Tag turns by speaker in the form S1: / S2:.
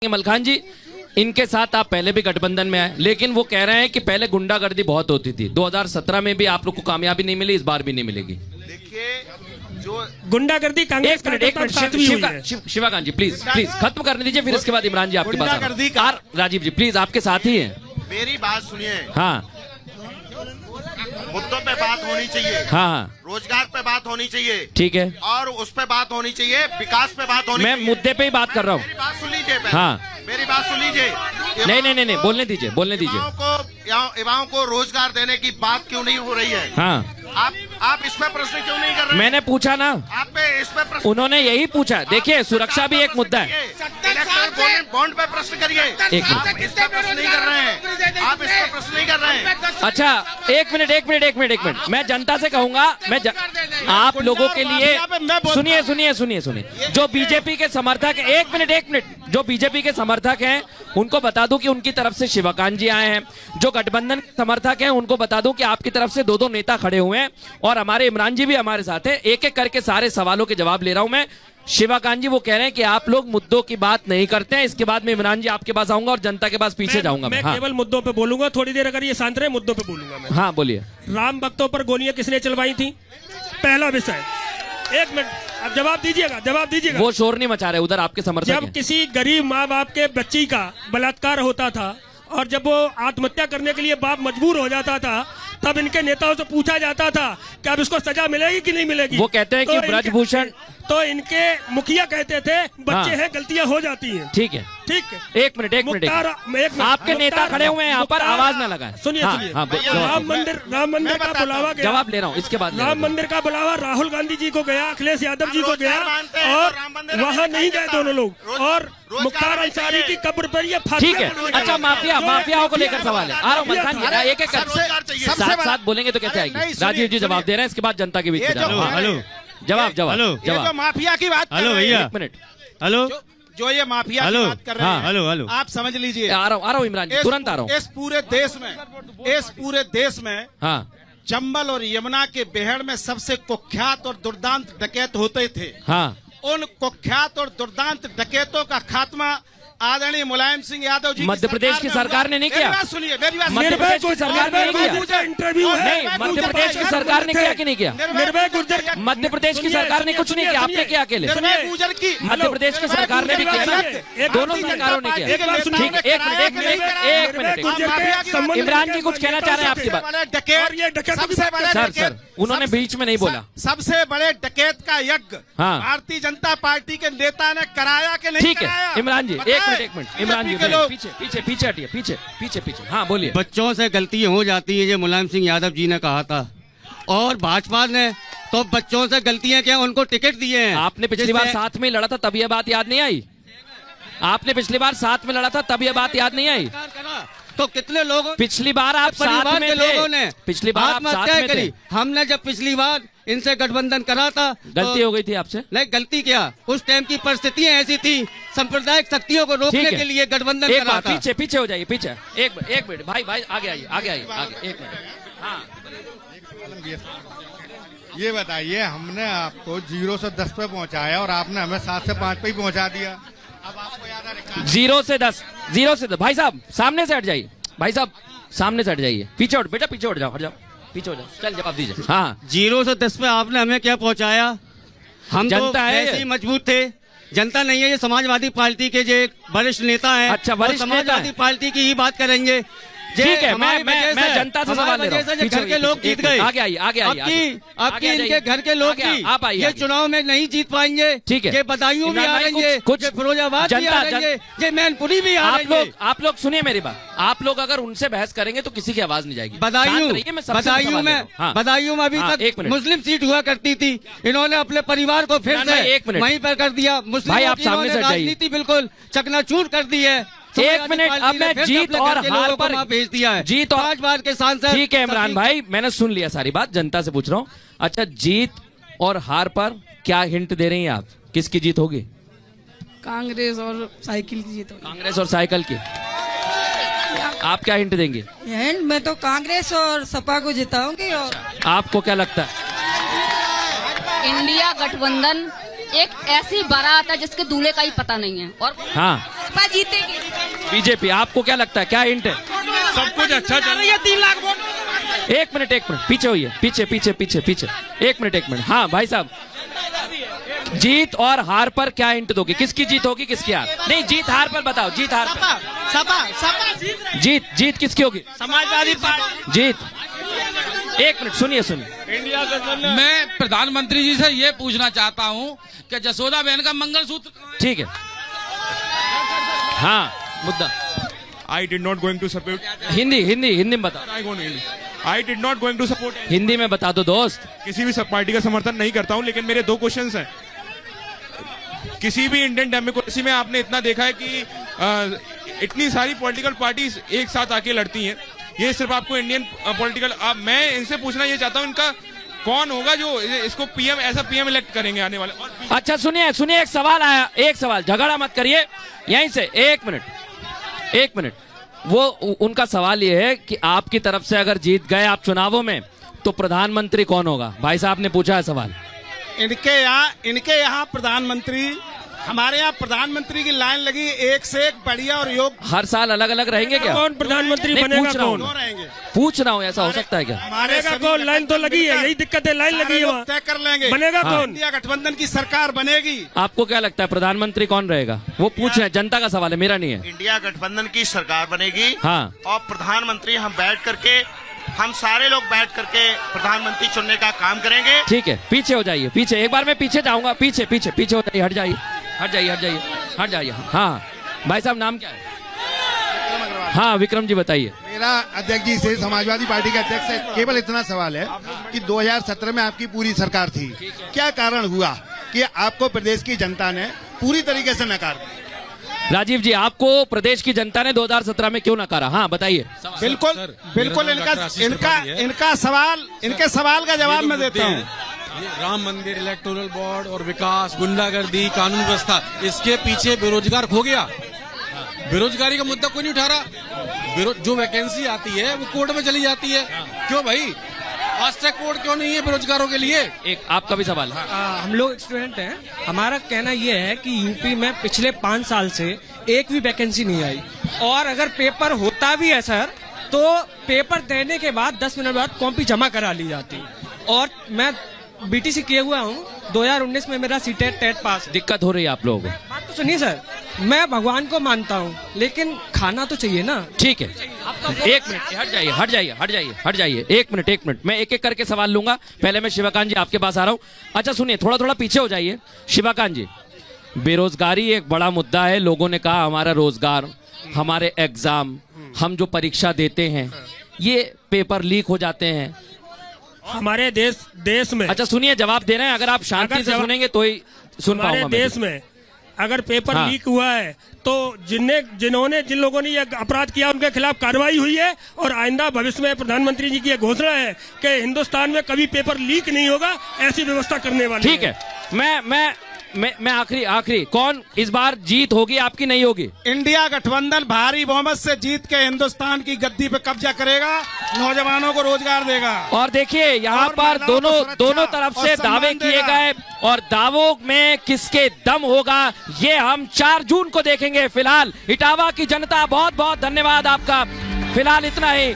S1: मलखान जी, इनके साथ आप पहले भी गठबंधन में आए, लेकिन वो कह रहे हैं कि पहले गुंडागर्दी बहुत होती थी। 2017 में भी आप लोग को कामयाबी नहीं मिली, इस बार भी नहीं मिलेगी।
S2: देखिए जो
S3: गुंडागर्दी कांग्रेस
S1: एक मिनट शिवाकांत जी प्लीज खत्म करने दीजिए, फिर इसके बाद इमरान जी आपके पास। राजीव जी प्लीज, आपके साथ ही हैं।
S2: मेरी बात सुनिए।
S1: हाँ,
S2: मुद्दों पे बात होनी चाहिए।
S1: हाँ,
S2: रोजगार पे बात होनी चाहिए,
S1: ठीक है,
S2: और उस पे बात होनी चाहिए, विकास पे बात होनी
S1: मैं
S2: चाहिए।
S1: मुद्दे पे ही बात कर रहा हूँ।
S2: मेरी बात सुन लीजिए पहले।
S1: हाँ,
S2: मेरी बात सुन लीजिए।
S1: नहीं, बोलने दीजिए।
S2: युवाओं को रोजगार देने की बात क्यों नहीं हो रही है?
S1: हाँ,
S2: आप इस पे प्रश्न क्यों नहीं कर रहे?
S1: मैंने पूछा ना,
S2: आप पे इस पे प्रश्न,
S1: उन्होंने यही पूछा। देखिए, सुरक्षा भी एक मुद्दा है।
S2: इलेक्टोरल बॉन्ड पे प्रश्न करिए।
S1: एक मिनट।
S2: आप इस पे प्रश्न नहीं कर रहे हैं। आप इस पे प्रश्न नहीं कर रहे हैं।
S1: अच्छा, एक मिनट, मैं जनता से कहूंगा, आप लोगों के लिए सुनिए, जो बीजेपी के समर्थक, एक मिनट, जो बीजेपी के समर्थक हैं उनको बता दूं कि उनकी तरफ से शिवाकांत जी आए हैं। जो गठबंधन के समर्थक हैं उनको बता दूं कि आपकी तरफ से दो नेता खड़े हुए हैं, और हमारे इमरान जी भी हमारे साथ हैं। एक एक करके सारे सवालों के जवाब ले रहा हूं मैं। शिवाकांत जी वो कह रहे हैं कि आप लोग मुद्दों की बात नहीं करते हैं। इसके बाद में इमरान जी आपके पास आऊंगा और जनता के पास पीछे जाऊंगा।
S3: मैं
S1: हाँ,
S3: केवल मुद्दों पे बोलूंगा, थोड़ी देर अगर ये शांत रहे मुद्दों पे बोलूंगा मैं।
S1: हाँ बोलिए।
S3: राम भक्तों पर गोलियां किसने चलवाई थी? पहला विषय। एक मिनट, अब जवाब दीजिएगा।
S1: वो शोर नहीं मचा रहे उधर, आपके समर्थक
S3: जब
S1: हैं।
S3: किसी गरीब माँ बाप के बच्ची का बलात्कार होता था और जब वो आत्महत्या करने के लिए बाप मजबूर हो जाता था, तब इनके नेताओं से पूछा जाता था कि अब इसको सजा मिलेगी कि नहीं मिलेगी।
S1: वो कहते हैं कि ब्रजभूषण,
S3: तो इनके मुखिया कहते थे बच्चे हैं, गलतियां हो जाती हैं।
S1: ठीक है। एक मिनट, आपके नेता खड़े हुए हैं यहाँ पर, आवाज ना लगाएं।
S3: सुनिए। राम मंदिर का बुलावा गया।
S1: जवाब ले रहा हूँ, इसके बाद
S3: राम मंदिर का बुलावा राहुल गांधी जी को गया, अखिलेश यादव जी को गया, और वहाँ नहीं गए दोनों लोग। और मुख्तार अंसारी की कब्र पर ये फांसी।
S1: ठीक है। अच्छा, माफियाओं को लेकर सवाल है। आ रहा हूँ मलखान जी, एक साथ बोलेंगे तो कैसे आएगी? राजीव जी जवाब दे रहे हैं, इसके बाद जनता के बीच में।
S4: हेलो,
S2: जवाब माफिया की बात।
S4: हेलो भैया,
S1: एक मिनट।
S4: हेलो,
S2: जो ये माफिया की बात कर रहे हैं,
S4: हेलो,
S2: आप समझ लीजिए।
S1: आ रहा हूँ इमरान जी, तुरंत आ रहा हूँ।
S2: इस पूरे देश में
S1: हाँ,
S2: चंबल और यमुना के बेहड़ में सबसे कुख्यात और दुर्दांत डकैत होते थे।
S1: हाँ,
S2: उन कुख्यात और दुर्दांत डकैतों का खात्मा आदरणीय मुलायम सिंह यादव जी
S1: मध्य प्रदेश की सरकार ने नहीं किया।
S2: मेरी बात सुनिए, मेरी बात
S1: मध्य प्रदेश की सरकार ने नहीं किया।
S3: इंटरव्यू है।
S1: नहीं, मध्य प्रदेश की सरकार ने किया कि नहीं किया?
S3: निर्भय गुर्जर,
S1: मध्य प्रदेश की सरकार ने कुछ नहीं किया, आपने किया अकेले?
S2: निर्भय गुर्जर की
S1: मध्य प्रदेश की सरकार ने भी किया, दोनों सरकारों ने किया। ठीक, एक मिनट। इमरान जी कुछ कहना चाह रहे हैं आपकी बात? सर, उन्होंने बीच में नहीं बोला।
S2: सबसे बड़े डकैत का यज्ञ भारतीय जनता पार्टी के नेता ने कराया कि नहीं?
S1: ठीक है इमरान जी, एक मिनट इमरान जी, पीछे हटिए, पीछे। हाँ बोलिए।
S4: बच्चों से गलती हो जाती है, ये मुलायम सिंह यादव जी ने कहा था, और भाजपा ने तो बच्चों से गलतियां क्या, उनको टिकट दिए हैं।
S1: आपने पिछली बार साथ में लड़ा था, तब यह बात याद नहीं आई? आपने पिछली बार साथ में लड़ा था, तब यह बात याद नहीं आई?
S4: तो कितने लोग
S1: पिछली बार आप साथ में
S4: लोगों ने
S1: पिछली बार आप साथ में थे।
S4: हमने जब पिछली बार इनसे गठबंधन करा था,
S1: गलती हो गई थी आपसे?
S4: नहीं, गलती क्या, उस टाइम की परिस्थितियां ऐसी थी, सांप्रदायिक शक्तियों को रोकने के लिए गठबंधन करा था।
S1: पीछे हो जाइए, पीछे। एक मिनट भाई, आगे आइए, एक मिनट। हाँ,
S5: ये बताइए, हमने आपको 0 से 10 पे पहुंचाया और आपने हमें 7 से 5 पे ही पहुंचा दिया। अब आपको याद है
S1: 0 से 10। भाई साहब सामने से हट जाइए, पीछे बेटा, पीछे हट जाओ, चल जवाब दीजिए। हाँ,
S4: 0 से 10 पे आपने हमें क्या पहुंचाया? हम
S1: जनता है,
S4: ऐसे ही मजबूत थे। जनता नहीं है, ये समाजवादी पार्टी के जो एक वरिष्ठ नेता है।
S1: अच्छा, वरिष्ठ
S4: समाजवादी पार्टी की ही बात करेंगे।
S1: ठीक है, मैं जनता से सवाल ले रहा हूँ।
S4: घर के लोग जीत गए,
S1: आगे आइए।
S4: आपकी इनके घर के लोग ये चुनाव में नहीं जीत पाएंगे।
S1: ठीक है,
S4: ये बदायूं भी आ रही है, कुछ फिरोजाबाद भी आ रही है, ये मैनपुरी भी आ रही है।
S1: आप लोग सुनिए मेरी बात, आप लोग अगर उनसे बहस करेंगे तो किसी की आवाज नहीं जाएगी।
S4: बदायूं में अभी तक मुस्लिम सीट हुआ करती थी, इन्होंने अपने परिवार को फिर से वहीं पर कर दिया। मुस्लिम राजनीति बिल्कुल चकनाचूर कर दी है।
S1: एक मिनट, अब मैं जीत और हार पर
S4: भेज दिया है।
S1: जीत और
S4: 5 बार के सांसद।
S1: ठीक है इमरान भाई, मैंने सुन लिया सारी बात, जनता से पूछ रहा हूँ। अच्छा, जीत और हार पर क्या हिंट दे रही हैं आप? किसकी जीत होगी?
S6: कांग्रेस और साइकिल की जीत होगी।
S1: कांग्रेस और साइकिल की। आप क्या हिंट देंगे?
S6: हिंट मैं तो कांग्रेस और सपा को जिताऊंगी। और
S1: आपको क्या लगता है?
S7: इंडिया गठबंधन एक ऐसी बारात है जिसके दूल्हे का ही पता नहीं है। और
S1: हाँ,
S6: सपा जीतेगी।
S1: बीजेपी, आपको क्या लगता है, क्या हिंट है?
S3: सब कुछ अच्छा चल रहा है।
S2: 3 लाख वोट।
S1: एक मिनट पीछे होइए, पीछे। एक मिनट। हाँ भाई साहब, जीत और हार पर क्या हिंट दोगे? किसकी जीत होगी, किसकी हार? नहीं, जीत हार पर बताओ, जीत हार पर।
S2: सपा
S1: जीत किसकी होगी?
S2: समाजवादी पार्टी।
S1: जीत। एक मिनट सुनिए।
S7: मैं प्रधानमंत्री जी से ये पूछना चाहता हूँ कि जसोदा बहन का मंगलसूत्र।
S1: ठीक है, हाँ मुद्दा।
S8: I did not going to support.
S1: Hindi में बताओ।
S8: I did not going to support.
S1: Hindi में बता दो दोस्त।
S8: किसी भी सब पार्टी का समर्थन नहीं करता हूं, लेकिन मेरे 2 क्वेश्चंस हैं। किसी भी इंडियन डेमोक्रेसी में आपने इतना देखा है कि इतनी सारी पॉलिटिकल पार्टीज एक साथ आके लड़ती हैं। ये सिर्फ आपको इंडियन पॉलिटिकल, मैं इनसे पूछना ये चाहता हूँ, इनका कौन होगा जो इसको पीएम, ऐसा पीएम इलेक्ट करेंगे आने वाले?
S1: अच्छा सुनिए, एक सवाल आया, एक सवाल, झगड़ा मत करिए यहीं से। एक मिनट। वो उनका सवाल ये है कि आपकी तरफ से अगर जीत गए आप चुनावों में तो प्रधानमंत्री कौन होगा? भाई साहब ने पूछा है सवाल।
S2: इनके यहाँ प्रधानमंत्री, हमारे यहाँ प्रधानमंत्री की लाइन लगी, एक से एक बढ़िया और योग्य।
S1: हर साल अलग अलग रहेंगे क्या?
S3: कौन प्रधानमंत्री बनेगा? कौन
S2: रहेंगे?
S1: पूछ रहा हूँ, ऐसा हो सकता है क्या?
S2: हमारे
S3: कौन? लाइन तो लगी है, यही दिक्कत है, लाइन लगी है वहाँ।
S2: तय कर लेंगे
S3: बनेगा कौन?
S2: इंडिया गठबंधन की सरकार बनेगी।
S1: आपको क्या लगता है प्रधानमंत्री कौन रहेगा? वो पूछ रहे हैं, जनता का सवाल है, मेरा नहीं है।
S9: इंडिया गठबंधन की सरकार बनेगी।
S1: हाँ।
S9: और प्रधानमंत्री हम सारे लोग बैठ करके प्रधानमंत्री चुनने का काम करेंगे।
S1: ठीक है, पीछे हो जाइए, पीछे। एक बार मैं पीछे जाऊंगा, पीछे हो जाइए, हट जाइए। हाँ भाई साहब, नाम क्या है? हाँ विक्रम जी बताइए।
S5: मेरा अध्यक्ष जी से, समाजवादी पार्टी के अध्यक्ष से केवल इतना सवाल है कि 2017 में आपकी पूरी सरकार थी, क्या कारण हुआ कि आपको प्रदेश की जनता ने पूरी तरीके से नकार दिया?
S1: राजीव जी, आपको प्रदेश की जनता ने 2017 में क्यों नकारा? हाँ बताइए।
S2: बिल्कुल इनके सवाल का जवाब मैं देता हूँ।
S10: राम मंदिर, इलेक्टोरल बोर्ड और विकास, गुंडागर्दी, कानून व्यवस्था, इसके पीछे बेरोजगार खो गया। बेरोजगारी का मुद्दा कोई नहीं उठा रहा। जो वैकेंसी आती है वो कोर्ट में चली जाती है। क्यों भाई? फास्ट ट्रैक कोर्ट क्यों नहीं है बेरोजगारों के लिए?
S1: एक आपका भी सवाल है।
S11: हम लोग स्टूडेंट हैं, हमारा कहना ये है कि यूपी में पिछले 5 साल से एक भी वैकेंसी नहीं आई, और अगर पेपर होता भी है सर, तो पेपर देने के बाद 10 मिनट बाद कॉपी जमा करा ली जाती। और मैं बीटीसी किए हुआ हूँ, 2019 में मेरा सीटेट टेट पास है।
S1: दिक्कत हो रही है आप लोगों को?
S11: बात तो सुनिए सर, मैं भगवान को मानता हूँ, लेकिन खाना तो चाहिए ना।
S1: ठीक है, एक मिनट, हट जाइए। एक मिनट, मैं एक एक करके सवाल लूंगा। पहले मैं शिवकांत जी आपके पास आ रहा हूँ। अच्छा सुनिए, थोड़ा पीछे हो जाइए। शिवकांत जी, बेरोजगारी एक बड़ा मुद्दा है। लोगों ने कहा हमारा रोजगार, हमारे एग्जाम, हम जो परीक्षा देते हैं, ये पेपर लीक हो जाते हैं
S3: हमारे देश में।
S1: अच्छा सुनिए, जवाब दे रहे हैं, अगर आप शांति से सुनेंगे तो ही सुन पाऊंगा।
S3: हमारे देश में अगर पेपर
S1: हाँ।
S3: लीक हुआ है तो जिन लोगों ने ये अपराध किया उनके खिलाफ कार्रवाई हुई है, और आइंदा भविष्य में प्रधानमंत्री जी की यह घोषणा है कि हिंदुस्तान में कभी पेपर लीक नहीं होगा, ऐसी व्यवस्था करने वाले।
S1: ठीक है, मैं आखिरी कौन इस बार जीत होगी आपकी, नहीं होगी?
S2: इंडिया गठबंधन भारी बहुमत से जीत के हिंदुस्तान की गद्दी पे कब्जा करेगा, नौजवानों को रोजगार देगा।
S1: और देखिए यहाँ पर दोनों तरफ से दावे किए गए, और दावों में किसके दम होगा ये हम 4 जून को देखेंगे। फिलहाल इटावा की जनता बहुत बहुत धन्यवाद आपका। फिलहाल इतना ही।